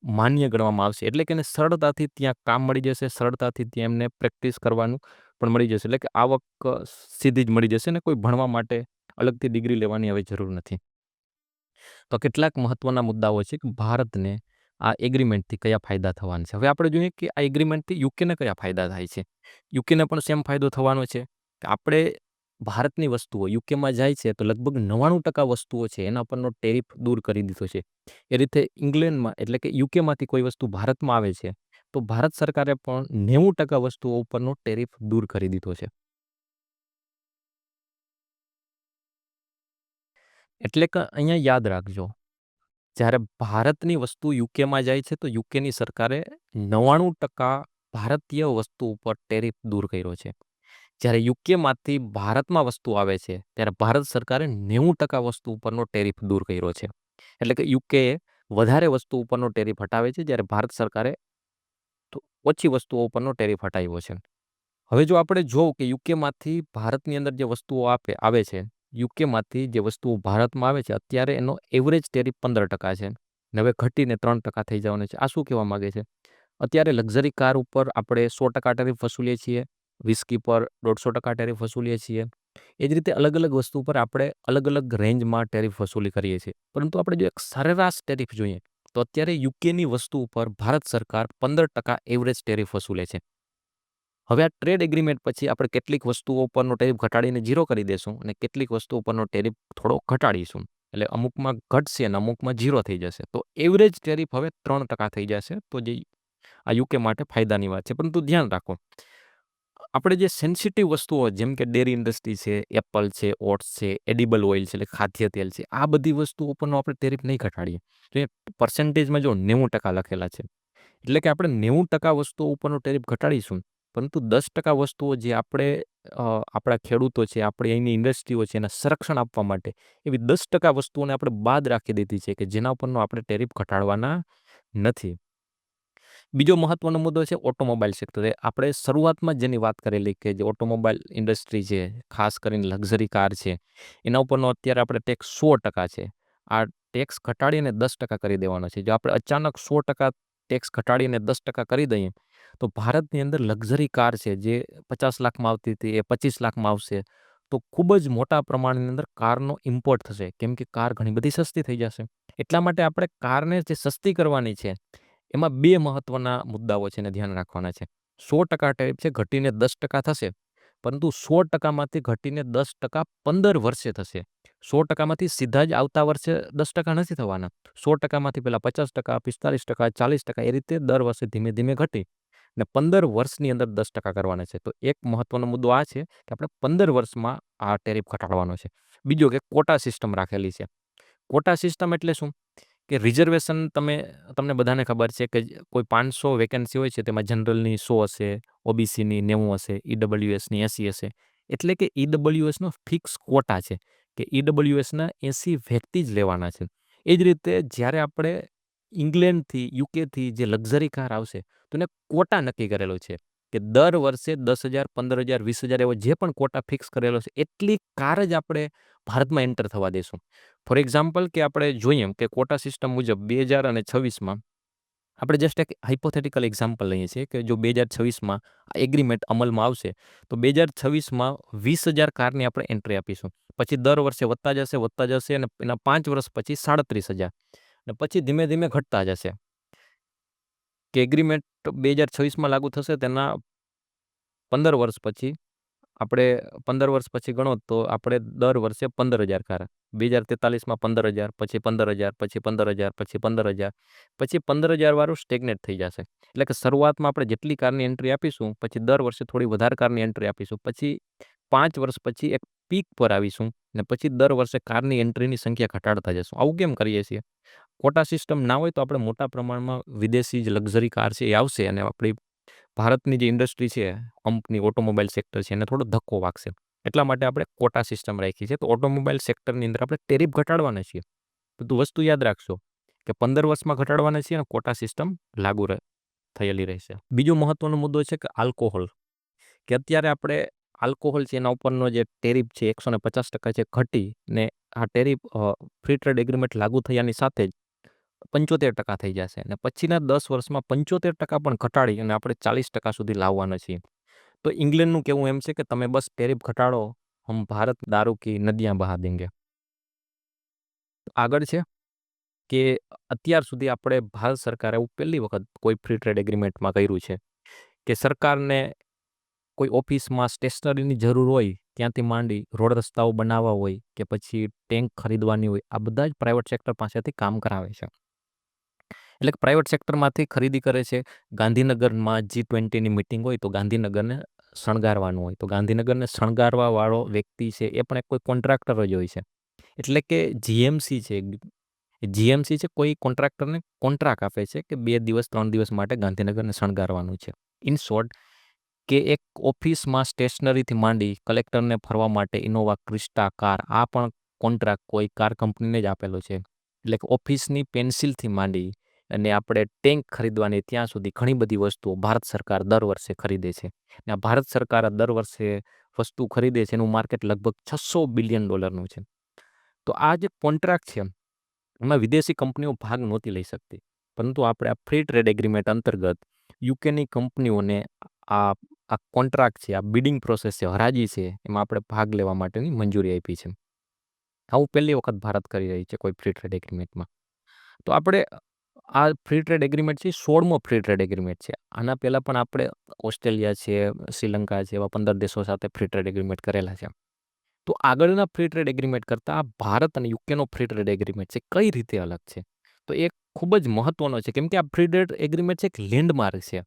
માન્ય ગણવામાં આવશે. એટલે કે એને સરળતાથી ત્યાં કામ મળી જશે, સરળતાથી ત્યાં એમને પ્રેક્ટિસ કરવાનું પણ મળી જશે. એટલે કે આવક સીધી જ મળી જશે ને કોઈ ભણવા માટે અલગથી ડિગ્રી લેવાની હવે જરૂર નથી. તો કેટલાક મહત્વના મુદ્દાઓ છે કે ભારતને આ એગ્રીમેન્ટથી કયા ફાયદા થવાના છે. હવે આપણે જોઈએ કે આ એગ્રીમેન્ટથી યુકેને કયા ફાયદા થાય છે. યુકેને પણ સેમ ફાયદો થવાનો છે કે આપણે ભારતની વસ્તુઓ યુકેમાં જાય છે તો લગભગ 99% વસ્તુઓ છે એના પરનો ટેરિફ દૂર કરી દીધો છે. એ રીતે ઇંગ્લેન્ડમાં એટલે કે યુકેમાંથી કોઈ વસ્તુ ભારતમાં આવે છે તો ભારત સરકારે પણ 90% વસ્તુઓ ઉપરનો ટેરિફ દૂર કરી દીધો છે. એટલે કે અહીંયા યાદ રાખજો, જ્યારે ભારતની વસ્તુ યુકેમાં જાય છે તો યુકેની સરકારે 99% ભારતીય વસ્તુ ઉપર ટેરિફ દૂર કર્યો છે. જ્યારે યુકેમાંથી ભારતમાં વસ્તુ આવે છે ત્યારે ભારત સરકારે 90% વસ્તુ ઉપરનો ટેરિફ દૂર કર્યો છે. એટલે કે યુકે વધારે વસ્તુ ઉપરનો ટેરિફ હટાવે છે જ્યારે ભારત સરકારે ઓછી વસ્તુઓ ઉપરનો ટેરિફ હટાવ્યો છે. હવે જો આપણે જોવું કે યુકેમાંથી ભારતની અંદર જે વસ્તુઓ આવે છે, યુકેમાંથી જે વસ્તુઓ ભારતમાં આવે છે અત્યારે એનો એવરેજ ટેરિફ 15% છે ને હવે ઘટીને 3% થઈ જવાનો છે. આ શું કહેવા માંગે છે? અત્યારે લક્ઝરી કાર ઉપર આપણે 100% ટેરિફ વસૂલીએ છીએ, વિસ્કી પર 150% ટેરિફ વસૂલીએ છીએ. એ જ રીતે અલગ-અલગ વસ્તુ પર આપણે અલગ-અલગ રેન્જમાં ટેરિફ વસૂલી કરીએ છીએ. પરંતુ આપણે જો એક સરેરાશ ટેરિફ જોઈએ તો અત્યારે યુકેની વસ્તુ ઉપર ભારત સરકાર 15% એવરેજ ટેરિફ વસૂલે છે. હવે આ ટ્રેડ એગ્રીમેન્ટ પછી આપણે કેટલીક વસ્તુઓ પરનો ટેરિફ ઘટાડીને 0 કરી દેશું અને કેટલીક વસ્તુઓ પરનો ટેરિફ થોડો ઘટાડીશું. એટલે અમુકમાં ઘટશે અને અમુકમાં 0 થઈ જશે. તો એવરેજ ટેરિફ હવે 3% થઈ જશે. તો જે આ યુકે માટે ફાયદાની વાત છે. પરંતુ ધ્યાન રાખો, આપણે જે સેન્સિટિવ વસ્તુઓ જેમ કે ડેરી ઇન્ડસ્ટ્રી છે, એપલ છે, ઓટ્સ છે, એડિબલ ઓઇલ છે એટલે ખાદ્ય તેલ છે, આ બધી વસ્તુઓ પરનો આપણે ટેરિફ નહીં ઘટાડીએ. તો એ પર્સન્ટેજમાં જો 90% લખેલા છે. એટલે કે આપણે 90% વસ્તુઓ ઉપરનો ટેરિફ ઘટાડીશું, પરંતુ 10% વસ્તુઓ જે આપણા ખેડૂતો છે, આપણી અહીંની ઇન્ડસ્ટ્રીઓ છે, એના સંરક્ષણ આપવા માટે એવી 10% વસ્તુઓને આપણે બાદ રાખી દીધી છે કે જેના ઉપરનો આપણે ટેરિફ ઘટાડવાના નથી. બીજો મહત્વનો મુદ્દો છે ઓટોમોબાઈલ સેક્ટર. આપણે શરૂઆતમાં જ જેની વાત કરેલી કે જે ઓટોમોબાઈલ ઇન્ડસ્ટ્રી છે, ખાસ કરીને લક્ઝરી કાર છે, એના ઉપરનો અત્યારે આપણે ટેક્સ 100% છે. આ ટેક્સ ઘટાડીને 10% કરી દેવાનો છે. જો આપણે અચાનક 100% ટેક્સ ઘટાડીને 10% કરી દઈએ તો ભારતની અંદર લક્ઝરી કાર છે જે 50 લાખમાં આવતી હતી એ 25 લાખમાં આવશે. તો ખૂબ જ મોટા પ્રમાણની અંદર કારનો ઇમ્પોર્ટ થશે કેમ કે કાર ઘણી બધી સસ્તી થઈ જશે. એટલા માટે આપણે કારને જે સસ્તી કરવાની છે એમાં 2 મહત્વના મુદ્દાઓ છે એને ધ્યાન રાખવાના છે. 100% ટેરિફ છે ઘટીને 10% થશે, પરંતુ 100%માંથી ઘટીને 10% 15 વર્ષે થશે. 100%માંથી સીધા જ આવતા વર્ષે 10% નથી થવાના. 100%માંથી પહેલા 50%, 45%, 40% એ રીતે દર વર્ષે ધીમે ધીમે ઘટી ને 15 વર્ષની અંદર 10% કરવાના છે. તો એક મહત્વનો મુદ્દો આ છે કે આપણે 15 વર્ષમાં આ ટેરિફ ઘટાડવાનો છે. બીજો કે કોટા સિસ્ટમ રાખેલી છે. કોટા સિસ્ટમ એટલે શું? કે રિઝર્વેશન તમને બધાને ખબર છે કે કોઈ 500 વેકેન્સી હોય છે તેમાં જનરલની 100 હશે, ઓબીસીની 90 હશે, ઈડબ્લ્યુએસની 80 હશે. એટલે કે ઈડબ્લ્યુએસનો ફિક્સ કોટા છે કે ઈડબ્લ્યુએસના 80 વ્યક્તિ જ લેવાના છે. એ જ રીતે જ્યારે આપણે ઇંગ્લેન્ડથી, યુકેથી જે લક્ઝરી કાર આવશે તો એને કોટા નક્કી કરેલો છે કે દર વર્ષે 10,000, 15,000, 20,000 એવો જે પણ કોટા ફિક્સ કરેલો છે એટલી કાર જ આપણે ભારતમાં એન્ટર થવા દેશું. ફોર એક્ઝામ્પલ કે આપણે જોઈએ કે ક્વોટા સિસ્ટમ મુજબ 2026માં આપણે જસ્ટ એક હાઇપોથેટિકલ એક્ઝામ્પલ લઈએ છીએ કે જો 2026માં આ એગ્રીમેન્ટ અમલમાં આવશે તો 2026માં 20,000 કારની આપણે એન્ટ્રી આપીશું. પછી દર વર્ષે વધતા જશે અને એના 5 વર્ષ પછી 37,000 અને પછી ધીમે ધીમે ઘટતા જશે. કે એગ્રીમેન્ટ 2026માં લાગુ થશે તેના 15 વર્ષ પછી આપણે 15 વર્ષ પછી ગણો તો આપણે દર વર્ષે 15,000 કાર 2043માં 15,000 પછી 15,000 પછી 15,000 પછી 15,000 પછી 15,000 વાળું સ્ટેગ્નેટ થઈ જશે. એટલે કે શરૂઆતમાં આપણે જેટલી કારની એન્ટ્રી આપીશું પછી દર વર્ષે થોડી વધારે કારની એન્ટ્રી આપીશું પછી 5 વર્ષ પછી એક પીક પર આવીશું અને પછી દર વર્ષે કારની એન્ટ્રીની સંખ્યા ઘટાડતા જશું. આવું કેમ કરીએ છીએ? કોટા સિસ્ટમ ના હોય તો આપણે મોટા પ્રમાણમાં વિદેશી જે લક્ઝરી કાર છે એ આવશે અને આપણી ભારતની જે ઇન્ડસ્ટ્રી છે કંપની ઓટોમોબાઈલ સેક્ટર છે એને થોડો ધક્કો વાગશે. એટલા માટે આપણે કોટા સિસ્ટમ રાખી છે. તો ઓટોમોબાઈલ સેક્ટરની અંદર આપણે ટેરિફ ઘટાડવાના છીએ. તો વસ્તુ યાદ રાખશો કે 15 વર્ષમાં ઘટાડવાના છીએ અને કોટા સિસ્ટમ લાગુ થયેલી રહેશે. બીજો મહત્વનો મુદ્દો છે કે આલ્કોહોલ, કે અત્યારે આપણે આલ્કોહોલ છે એના ઉપરનો જે ટેરિફ છે 150% છે ઘટી ને આ ટેરિફ ફ્રી ટ્રેડ એગ્રીમેન્ટ લાગુ થયાની સાથે જ 75% થઈ જશે અને પછીના 10 વર્ષમાં 75% પણ ઘટાડી અને આપણે 40% સુધી લાવવાના છીએ. તો ઇંગ્લેન્ડનું કહેવું એમ છે કે તમે બસ ટેરિફ ઘટાડો, હમ ભારત દારૂ કી નદિયાં બહા દેંગે. આગળ છે કે અત્યાર સુધી આપણે ભારત સરકારે એવું પહેલી વખત કોઈ ફ્રી ટ્રેડ એગ્રીમેન્ટમાં કર્યું છે કે સરકારને કોઈ ઓફિસમાં સ્ટેશનરીની જરૂર હોય ત્યાંથી માંડી રોડ રસ્તાઓ બનાવવા હોય કે પછી ટેન્ક ખરીદવાની હોય, આ બધા જ પ્રાઇવેટ સેક્ટર પાસેથી કામ કરાવે છે. એટલે કે પ્રાઇવેટ સેક્ટરમાંથી ખરીદી કરે છે. ગાંધીનગરમાં G20ની મિટિંગ હોય તો ગાંધીનગરને શણગારવાનું હોય તો ગાંધીનગરને શણગારવા વાળો વ્યક્તિ છે એ પણ એક કોઈ કોન્ટ્રાક્ટર જ હોય છે. એટલે કે જીએમસી છે કોઈ કોન્ટ્રાક્ટરને કોન્ટ્રાક્ટ આપે છે કે 2 દિવસ 3 દિવસ માટે ગાંધીનગરને શણગારવાનું છે. ઇન શોર્ટ કે એક ઓફિસમાં સ્ટેશનરીથી માંડી કલેક્ટરને ફરવા માટે ઇનોવા ક્રિસ્ટા કાર આ પણ કોન્ટ્રાક્ટ કોઈ કાર કંપનીને જ આપેલો છે. એટલે કે ઓફિસની પેન્સિલથી માંડી અને આપણે ટેન્ક ખરીદવાની ત્યાં સુધી ઘણી બધી વસ્તુઓ ભારત સરકાર દર વર્ષે ખરીદે છે. અને આ ભારત સરકાર દર વર્ષે વસ્તુ ખરીદે છે એનું માર્કેટ લગભગ $600 બિલિયન છે. તો આ જે કોન્ટ્રાક્ટ છે એમાં વિદેશી કંપનીઓ ભાગ નહોતી લઈ શકતી. પરંતુ આપણે આ ફ્રી ટ્રેડ એગ્રીમેન્ટ અંતર્ગત યુકેની કંપનીઓને આ આ કોન્ટ્રાક્ટ છે, આ બિડિંગ પ્રોસેસ છે, હરાજી છે એમાં આપણે ભાગ લેવા માટેની મંજૂરી આપી છે. આવું પહેલી વખત ભારત કરી રહી છે કોઈ ફ્રી ટ્રેડ એગ્રીમેન્ટમાં. તો આપણે આ ફ્રી ટ્રેડ એગ્રીમેન્ટ છે 16મો ફ્રી ટ્રેડ એગ્રીમેન્ટ છે. આના પહેલાં પણ આપણે ઓસ્ટ્રેલિયા છે, શ્રીલંકા છે એવા 15 દેશો સાથે ફ્રી ટ્રેડ એગ્રીમેન્ટ કરેલા છે. તો આગળના ફ્રી ટ્રેડ એગ્રીમેન્ટ કરતાં ભારત અને યુકેનો ફ્રી ટ્રેડ એગ્રીમેન્ટ છે કઈ રીતે અલગ છે? તો એ ખૂબ જ મહત્વનો છે કેમ કે આ ફ્રી ટ્રેડ એગ્રીમેન્ટ છે એક લેન્ડમાર્ક છે.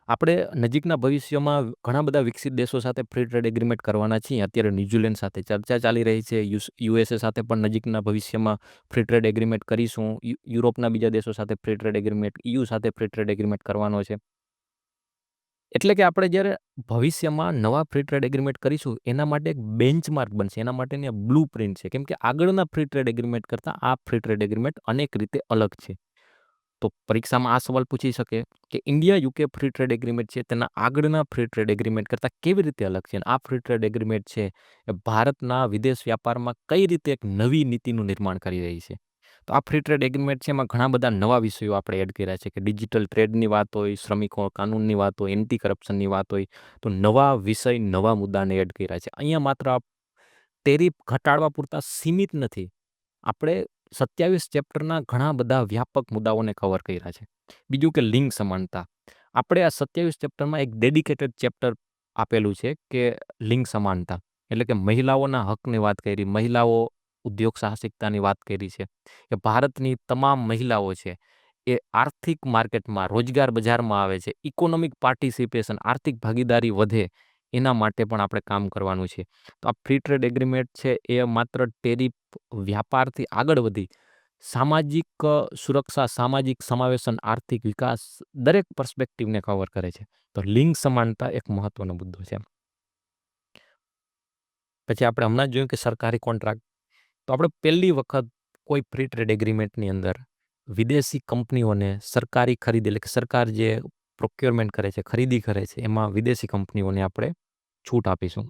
આપણે નજીકના ભવિષ્યમાં ઘણા બધા વિકસિત દેશો સાથે ફ્રી ટ્રેડ એગ્રીમેન્ટ કરવાના છીએ. અત્યારે ન્યૂઝીલેન્ડ સાથે ચર્ચા ચાલી રહી છે. યુએસએ સાથે પણ નજીકના ભવિષ્યમાં ફ્રી ટ્રેડ એગ્રીમેન્ટ કરીશું. યુરોપના બીજા દેશો સાથે ફ્રી ટ્રેડ એગ્રીમેન્ટ, EU સાથે ફ્રી ટ્રેડ એગ્રીમેન્ટ કરવાનો છે. એટલે કે આપણે જ્યારે ભવિષ્યમાં નવા ફ્રી ટ્રેડ એગ્રીમેન્ટ કરીશું એના માટે એક બેન્ચમાર્ક બનશે, એના માટેની બ્લુ પ્રિન્ટ છે. કેમ કે આગળના ફ્રી ટ્રેડ એગ્રીમેન્ટ કરતાં આ ફ્રી ટ્રેડ એગ્રીમેન્ટ અનેક રીતે અલગ છે. તો પરીક્ષામાં આ સવાલ પૂછી શકે કે India UK free trade agreement છે તેના આગળના ફ્રી ટ્રેડ એગ્રીમેન્ટ કરતાં કેવી રીતે અલગ છે? અને આ ફ્રી ટ્રેડ એગ્રીમેન્ટ છે એ ભારતના વિદેશ વ્યાપારમાં કઈ રીતે એક નવી નીતિનું નિર્માણ કરી રહી છે? તો આ ફ્રી ટ્રેડ એગ્રીમેન્ટ છે એમાં ઘણા બધા નવા વિષયો આપણે એડ કર્યા છે કે ડિજિટલ ટ્રેડની વાત હોય, શ્રમિકો કાનૂનની વાત હોય, એન્ટી કરપ્શનની વાત હોય, તો નવા વિષય, નવા મુદ્દાને એડ કર્યા છે. અહીંયા માત્ર ટેરિફ ઘટાડવા પૂરતા સીમિત નથી. આપણે 27 ચેપ્ટરના ઘણા બધા વ્યાપક મુદ્દાઓને કવર કર્યા છે. બીજું કે લિંગ સમાનતા. આપણે આ 27 ચેપ્ટરમાં એક ડેડિકેટેડ ચેપ્ટર આપેલું છે કે લિંગ સમાનતા. એટલે કે મહિલાઓના હકની વાત કરી, મહિલાઓ ઉદ્યોગ સાહસિકતાની વાત કરી છે કે ભારતની તમામ મહિલાઓ છે એ આર્થિક માર્કેટમાં, રોજગાર બજારમાં આવે છે. ઇકોનોમિક પાર્ટિસિપેશન, આર્થિક ભાગીદારી વધે એના માટે પણ આપણે કામ કરવાનું છે. તો આ ફ્રી ટ્રેડ એગ્રીમેન્ટ છે એ માત્ર ટેરિફ વ્યાપારથી આગળ વધી સામાજિક સુરક્ષા, સામાજિક સમાવેશન, આર્થિક વિકાસ દરેક પર્સ્પેક્ટિવને કવર કરે છે. તો લિંગ સમાનતા એક મહત્વનો મુદ્દો છે. પછી આપણે હમણાં જ જોયું કે સરકારી કોન્ટ્રાક્ટ. તો આપણે પહેલી વખત કોઈ ફ્રી ટ્રેડ એગ્રીમેન્ટની અંદર વિદેશી કંપનીઓને સરકારી ખરીદી એટલે કે સરકાર જે પ્રોક્યોરમેન્ટ કરે છે, ખરીદી કરે છે એમાં વિદેશી કંપનીઓને આપણે છૂટ આપીશું.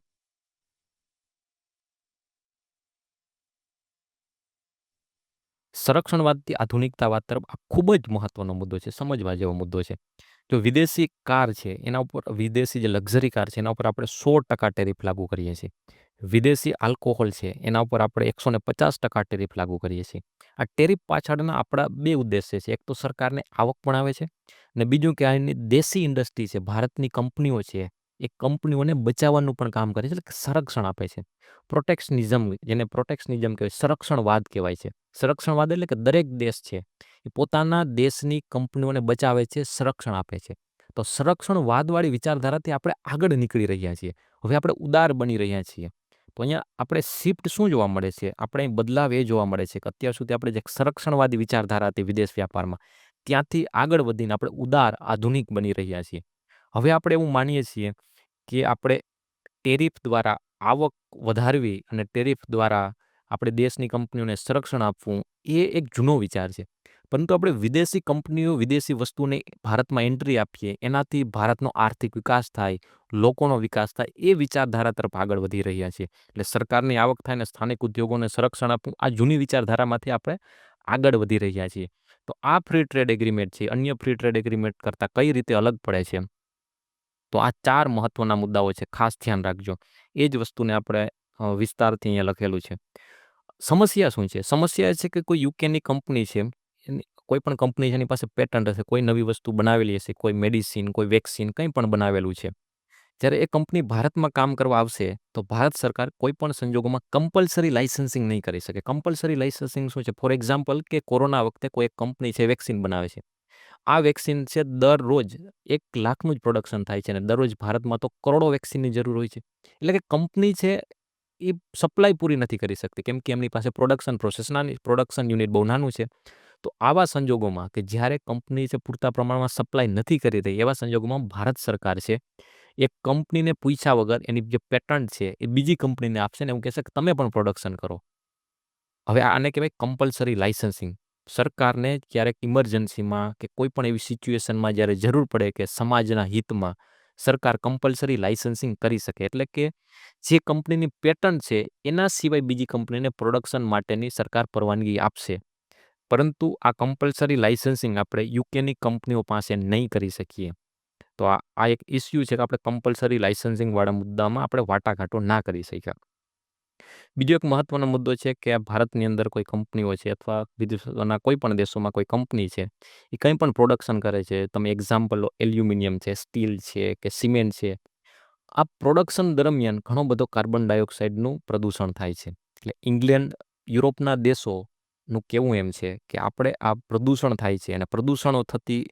સંરક્ષણવાદથી આધુનિકતાવાદ તરફ આ ખૂબ જ મહત્વનો મુદ્દો છે, સમજવા જેવો મુદ્દો છે. જો વિદેશી કાર છે એના ઉપર, વિદેશી જે લક્ઝરી કાર છે એના ઉપર આપણે 100% ટેરિફ લાગુ કરીએ છીએ. વિદેશી આલ્કોહોલ છે એના ઉપર આપણે 150% ટેરિફ લાગુ કરીએ છીએ. આ ટેરિફ પાછળના આપણા બે ઉદ્દેશ્ય છે. એક તો સરકારને આવક પણ આવે છે, અને બીજું કે આની દેશી ઇન્ડસ્ટ્રી છે, ભારતની કંપનીઓ છે, એ કંપનીઓને બચાવવાનું પણ કામ કરે છે, એટલે કે સંરક્ષણ આપે છે. પ્રોટેક્શનિઝમ, જેને પ્રોટેક્શનિઝમ કહેવાય, સંરક્ષણવાદ કહેવાય છે. સંરક્ષણવાદ એટલે કે દરેક દેશ છે એ પોતાના દેશની કંપનીઓને બચાવે છે, સંરક્ષણ આપે છે. તો સંરક્ષણવાદવાળી વિચારધારાથી આપણે આગળ નીકળી રહ્યા છીએ. હવે આપણે ઉદાર બની રહ્યા છીએ. તો અહીંયા આપણે શિફ્ટ શું જોવા મળે છે? આપણે અહીં બદલાવ એ જોવા મળે છે કે અત્યાર સુધી આપણે જે સંરક્ષણવાદી વિચારધારા હતી વિદેશ વ્યાપારમાં, ત્યાંથી આગળ વધીને આપણે ઉદાર, આધુનિક બની રહ્યા છીએ. હવે આપણે એવું માનીએ છીએ કે આપણે ટેરિફ દ્વારા આવક વધારવી અને ટેરિફ દ્વારા આપણે દેશની કંપનીઓને સંરક્ષણ આપવું, એ એક જૂનો વિચાર છે. પરંતુ આપણે વિદેશી કંપનીઓ, વિદેશી વસ્તુને ભારતમાં એન્ટ્રી આપીએ, એનાથી ભારતનો આર્થિક વિકાસ થાય, લોકોનો વિકાસ થાય, એ વિચારધારા તરફ આગળ વધી રહ્યા છીએ. એટલે સરકારની આવક થાય ને સ્થાનિક ઉદ્યોગોને સંરક્ષણ આપવું, આ જૂની વિચારધારામાંથી આપણે આગળ વધી રહ્યા છીએ. તો આ ફ્રી ટ્રેડ એગ્રીમેન્ટ છે, અન્ય ફ્રી ટ્રેડ એગ્રીમેન્ટ કરતાં કઈ રીતે અલગ પડે છે? તો આ 4 મહત્વના મુદ્દાઓ છે, ખાસ ધ્યાન રાખજો. એ જ વસ્તુને આપણે વિસ્તારથી અહીંયા લખેલું છે. સમસ્યા શું છે? સમસ્યા એ છે કે કોઈ યુકેની કંપની છે, કોઈ પણ કંપની છે એની પાસે પેટન્ટ હશે, કોઈ નવી વસ્તુ બનાવેલી હશે, કોઈ મેડિસિન, કોઈ વેક્સિન, કંઈ પણ બનાવેલું છે. જ્યારે એ કંપની ભારતમાં કામ કરવા આવશે, તો ભારત સરકાર કોઈ પણ સંજોગોમાં કમ્પલ્સરી લાઇસન્સિંગ નહીં કરી શકે. કમ્પલ્સરી લાઇસન્સિંગ શું છે? ફોર એક્ઝામ્પલ કે કોરોના વખતે કોઈ એક કંપની છે વેક્સિન બનાવે છે. આ વેક્સિન છે દરરોજ 1,00,000નું જ પ્રોડક્શન થાય છે, અને દરરોજ ભારતમાં તો કરોડો વેક્સિનની જરૂર હોય છે. એટલે કે કંપની છે એ સપ્લાય પૂરી નથી કરી શકતી, કેમ કે એમની પાસે પ્રોડક્શન પ્રોસેસ નાની, પ્રોડક્શન યુનિટ બહુ નાનું છે. તો આવા સંજોગોમાં કે જ્યારે કંપની છે પૂરતા પ્રમાણમાં સપ્લાય નથી કરી રહી, એવા સંજોગોમાં ભારત સરકાર છે એ કંપનીને પૂછ્યા વગર એની જે પેટન્ટ છે એ બીજી કંપનીને આપશે ને એવું કહેશે કે તમે પણ પ્રોડક્શન કરો. હવે આને કહેવાય કમ્પલ્સરી લાઇસન્સિંગ. સરકારને ક્યારેક ઇમરજન્સીમાં કે કોઈ પણ એવી સિચ્યુએશનમાં જ્યારે જરૂર પડે કે સમાજના હિતમાં સરકાર કમ્પલ્સરી લાઇસન્સિંગ કરી શકે. એટલે કે જે કંપનીની પેટન્ટ છે એના સિવાય બીજી કંપનીને પ્રોડક્શન માટેની સરકાર પરવાનગી આપશે. પરંતુ આ કમ્પલ્સરી લાઇસન્સિંગ આપણે યુકેની કંપનીઓ પાસે નહીં કરી શકીએ. તો આ એક ઇસ્યુ છે કે આપણે કમ્પલ્સરી લાઇસન્સિંગવાળા મુદ્દામાં આપણે વાટાઘાટો ના કરી શક્યા. બીજો એક મહત્વનો મુદ્દો છે કે આ ભારતની અંદર કોઈ કંપનીઓ છે અથવા વિદેશોના કોઈ પણ દેશોમાં કોઈ કંપની છે, એ કંઈ પણ પ્રોડક્શન કરે છે. તમે એક્ઝામ્પલ લો, એલ્યુમિનિયમ છે, સ્ટીલ છે કે સિમેન્ટ છે. આ પ્રોડક્શન દરમિયાન ઘણો બધો કાર્બન ડાયોક્સાઇડનું પ્રદૂષણ થાય છે. એટલે ઇંગ્લેન્ડ, યુરોપના દેશોનું કહેવું એમ છે કે આપણે આ પ્રદૂષણ થાય છે, અને પ્રદૂષણો થતી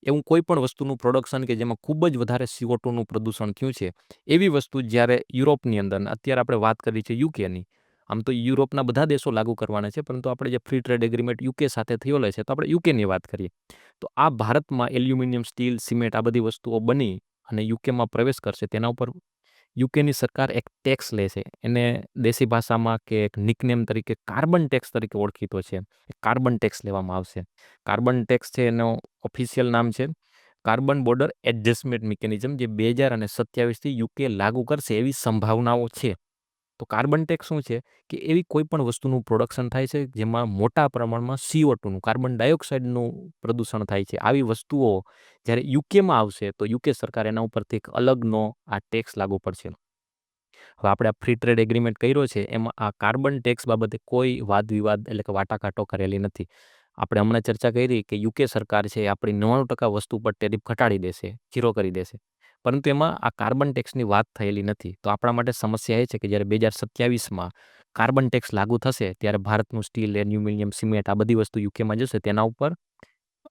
એવું કોઈ પણ વસ્તુનું પ્રોડક્શન કે જેમાં ખૂબ જ વધારે CO2નું પ્રદૂષણ થયું છે, એવી વસ્તુ જ્યારે યુરોપની અંદર, અત્યારે આપણે વાત કરી છે યુકેની, આમ તો યુરોપના બધા દેશો લાગુ કરવાના છે, પરંતુ આપણે જે ફ્રી ટ્રેડ એગ્રીમેન્ટ યુકે સાથે થયેલો છે, તો આપણે યુકેની વાત કરીએ. તો આ ભારતમાં એલ્યુમિનિયમ, સ્ટીલ, સિમેન્ટ આ બધી વસ્તુઓ બની અને યુકેમાં પ્રવેશ કરશે, તેના ઉપર યુકેની સરકાર એક ટેક્સ લે છે. એને દેશી ભાષામાં કે એક નિકનેમ તરીકે કાર્બન ટેક્સ તરીકે ઓળખીતો છે. કાર્બન ટેક્સ લેવામાં આવશે. કાર્બન ટેક્સ છે એનો ઓફિશિયલ નામ છે કાર્બન બોર્ડર એડજસ્ટમેન્ટ મિકેનિઝમ, જે 2027થી યુકે લાગુ કરશે એવી સંભાવનાઓ છે. તો કાર્બન ટેક્સ શું છે કે એવી કોઈ પણ વસ્તુનું પ્રોડક્શન થાય છે જેમાં મોટા પ્રમાણમાં CO2નું, કાર્બન ડાયોક્સાઇડનું પ્રદૂષણ થાય છે. આવી વસ્તુઓ જ્યારે યુકેમાં આવશે તો યુકે સરકાર એના ઉપરથી એક અલગનો આ ટેક્સ લાગુ પડશે. હવે આપણે આ ફ્રી ટ્રેડ એગ્રીમેન્ટ કર્યો છે એમાં આ કાર્બન ટેક્સ બાબતે કોઈ વાદ વિવાદ એટલે કે વાટાઘાટો કરેલી નથી. આપણે હમણાં ચર્ચા કરી કે યુકે સરકાર છે એ આપણી 99% વસ્તુ પર ટેરિફ ઘટાડી દેશે, 0 કરી દેશે. પરંતુ એમાં આ કાર્બન ટેક્સની વાત થયેલી નથી. તો આપણા માટે સમસ્યા એ છે કે જ્યારે 2027માં કાર્બન ટેક્સ લાગુ થશે ત્યારે ભારતનું સ્ટીલ, એલ્યુમિનિયમ, સિમેન્ટ આ બધી વસ્તુ યુકેમાં જશે, તેના ઉપર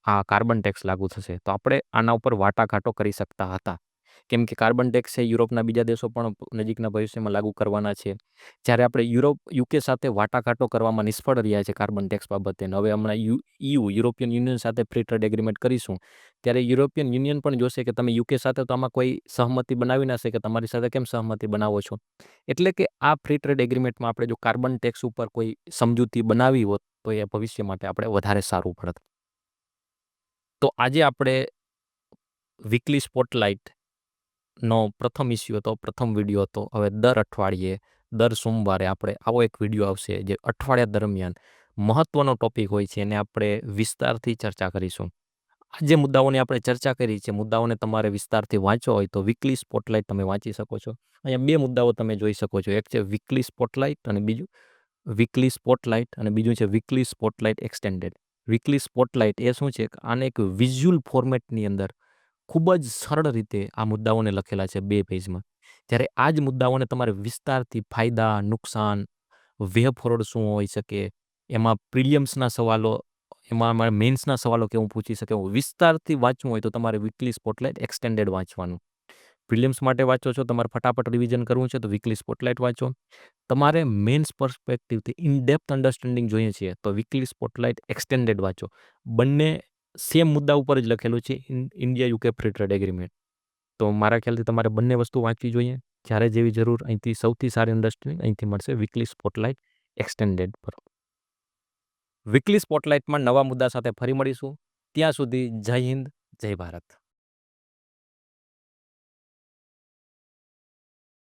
આ કાર્બન ટેક્સ લાગુ થશે. તો આપણે આના ઉપર વાટાઘાટો કરી શકતા હતા, કેમ કે કાર્બન ટેક્સ છે યુરોપના બીજા દેશો પણ નજીકના ભવિષ્યમાં લાગુ કરવાના છે. જ્યારે આપણે યુકે સાથે વાટાઘાટો કરવામાં નિષ્ફળ રહ્યા છે કાર્બન ટેક્સ બાબતે, હવે હમણાં યુરોપિયન યુનિયન સાથે ફ્રી ટ્રેડ એગ્રીમેન્ટ કરીશું, ત્યારે યુરોપિયન યુનિયન પણ જોશે કે તમે યુકે સાથે તો આમાં કોઈ સહમતિ બનાવી ના શકે, તમારી સાથે કેમ સહમતિ બનાવો છો. એટલે કે આ ફ્રી ટ્રેડ એગ્રીમેન્ટમાં આપણે જો કાર્બન ટેક્સ ઉપર કોઈ સમજૂતી બનાવી હોત તો એ ભવિષ્ય માટે આપણે વધારે સારું પડત. તો આજે આપણે વીકલી સ્પોટલાઇટનો પ્રથમ ઇસ્યુ હતો, પ્રથમ વિડીયો હતો. હવે દર અઠવાડિયે, દર સોમવારે આપણે આવો એક વિડીયો આવશે જે અઠવાડિયા દરમિયાન મહત્વનો ટોપિક હોય છે એને આપણે વિસ્તારથી ચર્ચા કરીશું. આ જે મુદ્દાઓની આપણે ચર્ચા કરી છે, મુદ્દાઓને તમારે વિસ્તારથી વાંચવો હોય તો વીકલી સ્પોટલાઇટ તમે વાંચી શકો છો. અહીંયા 2 મુદ્દાઓ તમે જોઈ શકો છો. એક છે વીકલી સ્પોટલાઇટ અને બીજું છે weekly spotlight extended. Weekly spotlight એ શું છે? આને એક વિઝ્યુઅલ ફોર્મેટની અંદર ખૂબ જ સરળ રીતે આ મુદ્દાઓને લખેલા છે 2 પેજમાં. જ્યારે આ જ મુદ્દાઓને તમારે વિસ્તારથી ફાયદા, નુકસાન, વે ફોરવર્ડ શું હોઈ શકે, એમાં પ્રિલિમ્સના સવાલો, એમાં અમારે મેન્સના સવાલો કેવું પૂછી શકે, એવું વિસ્તારથી વાંચવું હોય તો તમારે વીકલી સ્પોટલાઇટ એક્સટેન્ડેડ વાંચવાનું. પ્રિલિમ્સ માટે વાંચો છો, તમારે ફટાફટ રિવિઝન કરવું છે તો વીકલી સ્પોટલાઇટ વાંચો. તમારે મેન્સ પર્સપેક્ટિવથી ઇન ડેપ્થ અન્ડરસ્ટેન્ડિંગ જોઈએ છીએ તો વીકલી સ્પોટલાઇટ એક્સટેન્ડેડ વાંચો. બંને સેમ મુદ્દા ઉપર જ લખેલું છે, India UK free trade agreement. તો મારા ખ્યાલથી તમારે બંને વસ્તુ વાંચવી જોઈએ. જ્યારે જેવી જરૂર અહીંથી સૌથી સારી અન્ડરસ્ટેન્ડિંગ અહીંથી મળશે વીકલી સ્પોટલાઇટ એક્સટેન્ડેડ પર. વીકલી સ્પોટલાઇટમાં નવા મુદ્દા સાથે ફરી મળીશું. ત્યાં સુધી જય હિન્દ, જય ભારત.